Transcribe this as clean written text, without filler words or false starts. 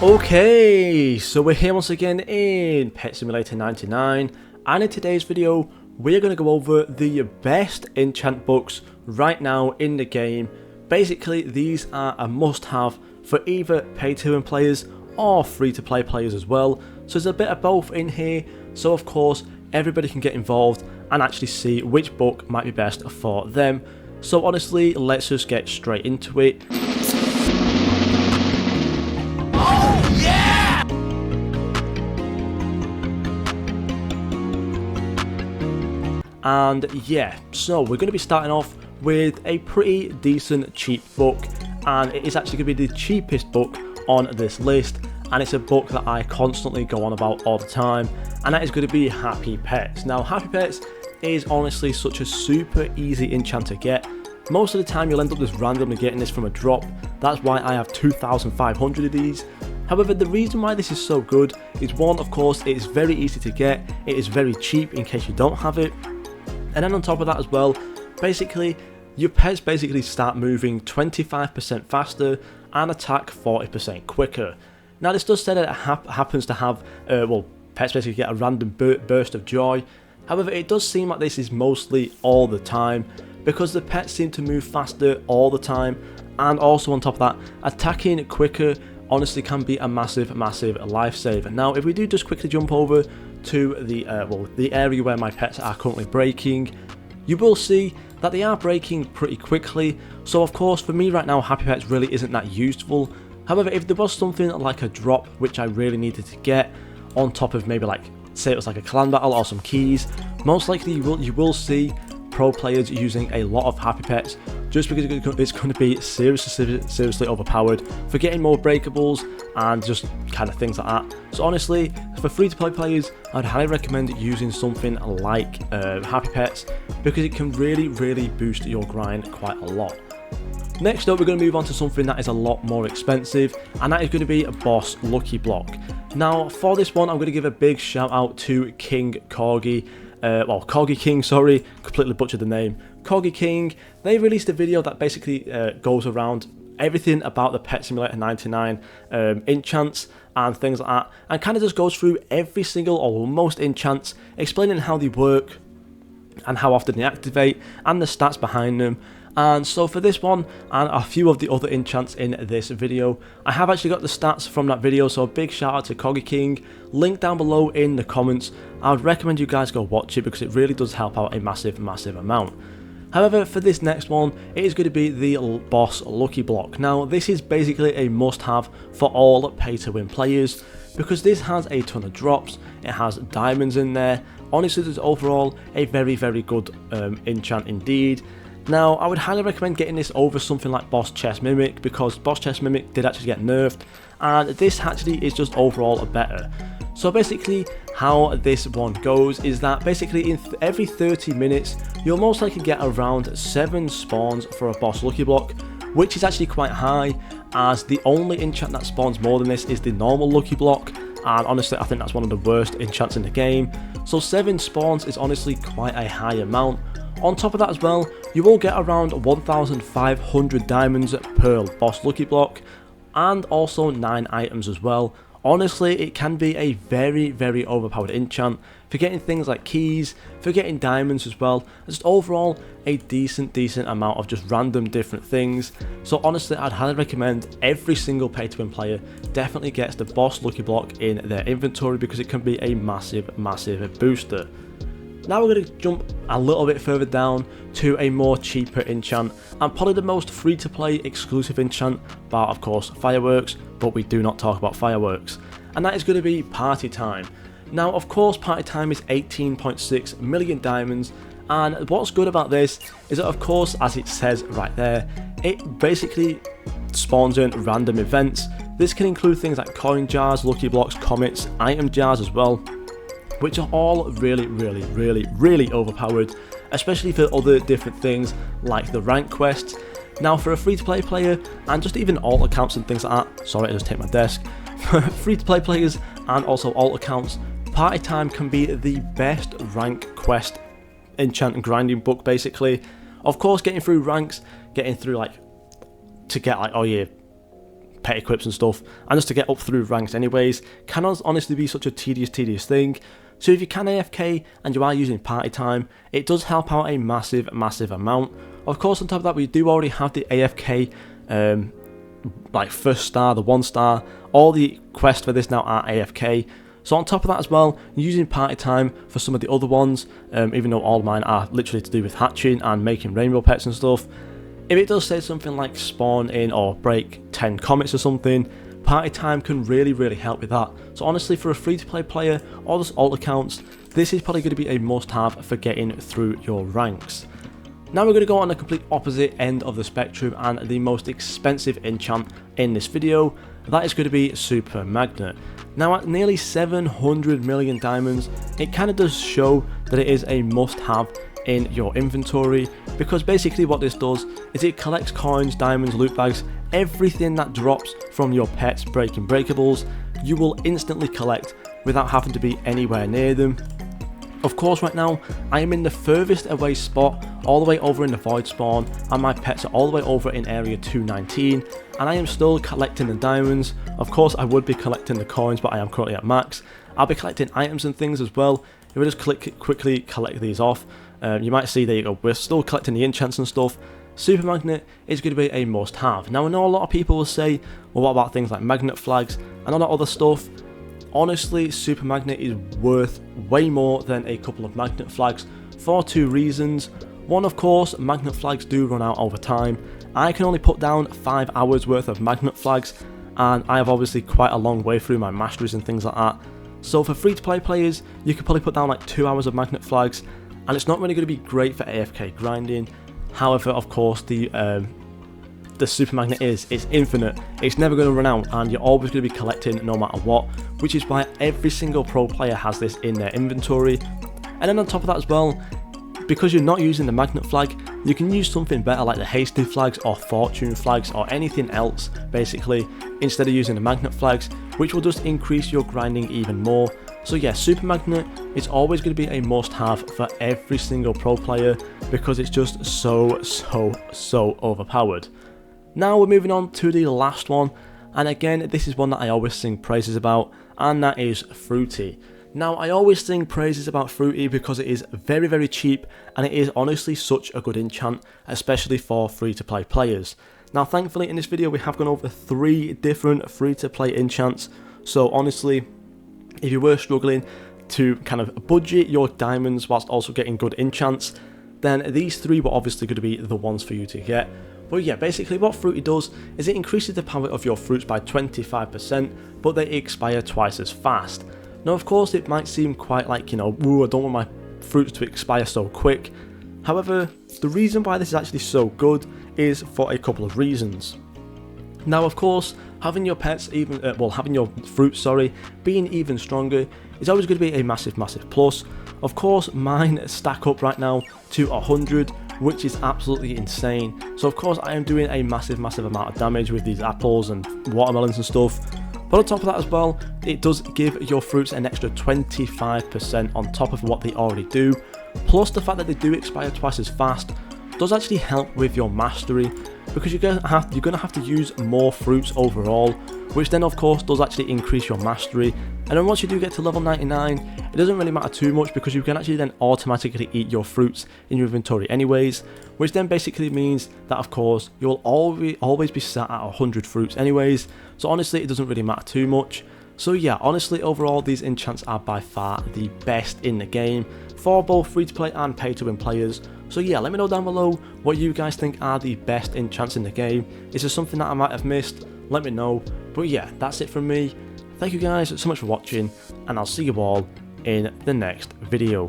Okay, so we're here once again in Pet Simulator 99, and in today's video we're going to go over the best enchant books right now in the game. Basically these are a must-have for either pay-to-win players or free-to-play players as well, so there's a bit of both in here, so of course everybody can get involved and actually see which book might be best for them. So honestly, let's just get straight into it. And yeah, so we're going to be starting off with a pretty decent cheap book, and it is actually going to be the cheapest book on this list, and it's a book that I constantly go on about all the time, and that is going to be Happy Pets. Now Happy Pets is honestly such a super easy enchant to get. Most of the time you'll end up just randomly getting this from a drop. That's why I have 2,500 of these. However, the reason why this is so good is one, of course, it is very easy to get, it is very cheap in case you don't have it. And then on top of that as well, basically, your pets basically start moving 25% faster and attack 40% quicker. Now this does say that it happens to have, pets basically get a random burst of joy. However, it does seem like this is mostly all the time, because the pets seem to move faster all the time, and also on top of that, attacking quicker honestly can be a massive lifesaver. Now if we do just quickly jump over to the area where my pets are currently breaking, you will see that they are breaking pretty quickly. So of course for me right now Happy Pets really isn't that useful. However, if there was something like a drop which I really needed to get on top of maybe like, say it was like a clan battle or some keys, most likely you will see pro players using a lot of Happy Pets, just because it's going to be seriously overpowered for getting more breakables and just kind of things like that. So honestly, for free-to-play players, I'd highly recommend using something like Happy Pets, because it can really boost your grind quite a lot. Next up, we're going to move on to something that is a lot more expensive, and that is going to be a Boss Lucky Block. Now for this one, I'm going to give a big shout out to King Corgi. Corgi King, sorry, completely butchered the name. Corgi King, they released a video that basically goes around everything about the Pet Simulator 99 enchants and things like that, and kind of just goes through every single or most enchants, explaining how they work and how often they activate and the stats behind them. And so for this one and a few of the other enchants in this video, I have actually got the stats from that video, so a big shout out to Corgi King, link down below in the comments. I would recommend you guys go watch it because it really does help out a massive amount. However, for this next one, it is going to be the Boss Lucky Block. Now this is basically a must-have for all pay-to-win players, because this has a ton of drops, it has diamonds in there. Honestly, this is overall a very good enchant indeed. Now, I would highly recommend getting this over something like Boss Chest Mimic, because Boss Chest Mimic did actually get nerfed, and this actually is just overall better. So basically, how this one goes is that basically in every 30 minutes, you'll most likely get around 7 spawns for a Boss Lucky Block, which is actually quite high, as the only enchant that spawns more than this is the normal Lucky Block, and honestly I think that's one of the worst enchants in the game. So 7 spawns is honestly quite a high amount. On top of that as well, you will get around 1,500 diamonds per Boss Lucky Block, and also 9 items as well. Honestly, it can be a very overpowered enchant for getting things like keys, for getting diamonds as well, and just overall a decent amount of just random different things. So honestly, I'd highly recommend every single pay-to-win player definitely gets the Boss Lucky Block in their inventory, because it can be a massive booster. Now we're going to jump a little bit further down to a more cheaper enchant, and probably the most free-to-play exclusive enchant, bar of course Fireworks, but we do not talk about Fireworks, and that is going to be Party Time. Now of course Party Time is 18.6 million diamonds, and what's good about this is that of course, as it says right there, it basically spawns in random events. This can include things like coin jars, lucky blocks, comets, item jars as well, which are all really overpowered, especially for other different things like the rank quests. Now for a free-to-play player, and just even alt accounts and things like that, sorry I just hit my desk, for free-to-play players and also alt accounts, Party Time can be the best rank quest enchant and grinding book basically. Of course, getting through ranks, getting through like, to get like all your pet equips and stuff, and just to get up through ranks anyways, can honestly be such a tedious thing. So if you can AFK and you are using party time, it does help out a massive amount. Of course, on top of that, we do already have the AFK like first star, the 1 star, all the quests for this now are AFK. So on top of that as well, using party time for some of the other ones, even though all mine are literally to do with hatching and making rainbow pets and stuff, if it does say something like spawn in or break 10 comets or something, party time can really help with that. So honestly, for a free-to-play player or just alt accounts, this is probably going to be a must-have for getting through your ranks. Now we're going to go on the complete opposite end of the spectrum and the most expensive enchant in this video. That is going to be Super Magnet. Now at nearly 700 million diamonds, it kind of does show that it is a must-have in your inventory, because basically what this does is it collects coins, diamonds, loot bags, everything that drops from your pets breaking breakables, you will instantly collect without having to be anywhere near them. Of course, right now I am in the furthest away spot, all the way over in the void spawn, and my pets are all the way over in area 219, and I am still collecting the diamonds. Of course I would be collecting the coins, but I am currently at max. I'll be collecting items and things as well. If we just quickly collect these off, you might see, there you go, we're still collecting the enchants and stuff. Super Magnet is going to be a must have. Now I know a lot of people will say, well, what about things like magnet flags and all that other stuff? Honestly, Super Magnet is worth way more than a couple of magnet flags for 2 reasons. One, of course, magnet flags do run out over time. I can only put down 5 hours worth of magnet flags, and I have obviously quite a long way through my masteries and things like that. So for free to play players, you could probably put down like 2 hours of magnet flags, and it's not really going to be great for AFK grinding. However, of course, the Super Magnet is infinite. It's never going to run out, and you're always going to be collecting no matter what, which is why every single pro player has this in their inventory. And then on top of that as well, because you're not using the magnet flag, you can use something better like the hasty flags or fortune flags or anything else basically, instead of using the magnet flags, which will just increase your grinding even more. So yeah, Super Magnet is always going to be a must have for every single pro player, because it's just so overpowered. Now we're moving on to the last one, and again this is one that I always sing praises about, and that is Fruity. Now I always sing praises about Fruity because it is very cheap, and it is honestly such a good enchant, especially for free to play players. Now thankfully in this video we have gone over 3 different free to play enchants, so honestly if you were struggling to kind of budget your diamonds whilst also getting good enchants, then these 3 were obviously going to be the ones for you to get. But yeah, basically what Fruity does is it increases the power of your fruits by 25%, but they expire twice as fast. Now of course it might seem quite like, you know, ooh, I don't want my fruits to expire so quick. However, the reason why this is actually so good is for a couple of reasons. Now of course, having your pets even, having your fruits, being even stronger is always going to be a massive plus. Of course, mine stack up right now to 100, which is absolutely insane. So of course I am doing a massive amount of damage with these apples and watermelons and stuff. But on top of that as well, it does give your fruits an extra 25% on top of what they already do. Plus the fact that they do expire twice as fast does actually help with your mastery, because you're going to have to use more fruits overall, which then of course does actually increase your mastery. And then once you do get to level 99, it doesn't really matter too much, because you can actually then automatically eat your fruits in your inventory anyways, which then basically means that of course you'll always be sat at 100 fruits anyways. So honestly it doesn't really matter too much. So yeah, honestly overall these enchants are by far the best in the game for both free to play and pay to win players. So yeah, let me know down below what you guys think are the best enchants in the game. Is there something that I might have missed? Let me know. But yeah, that's it from me. Thank you guys so much for watching, and I'll see you all in the next video.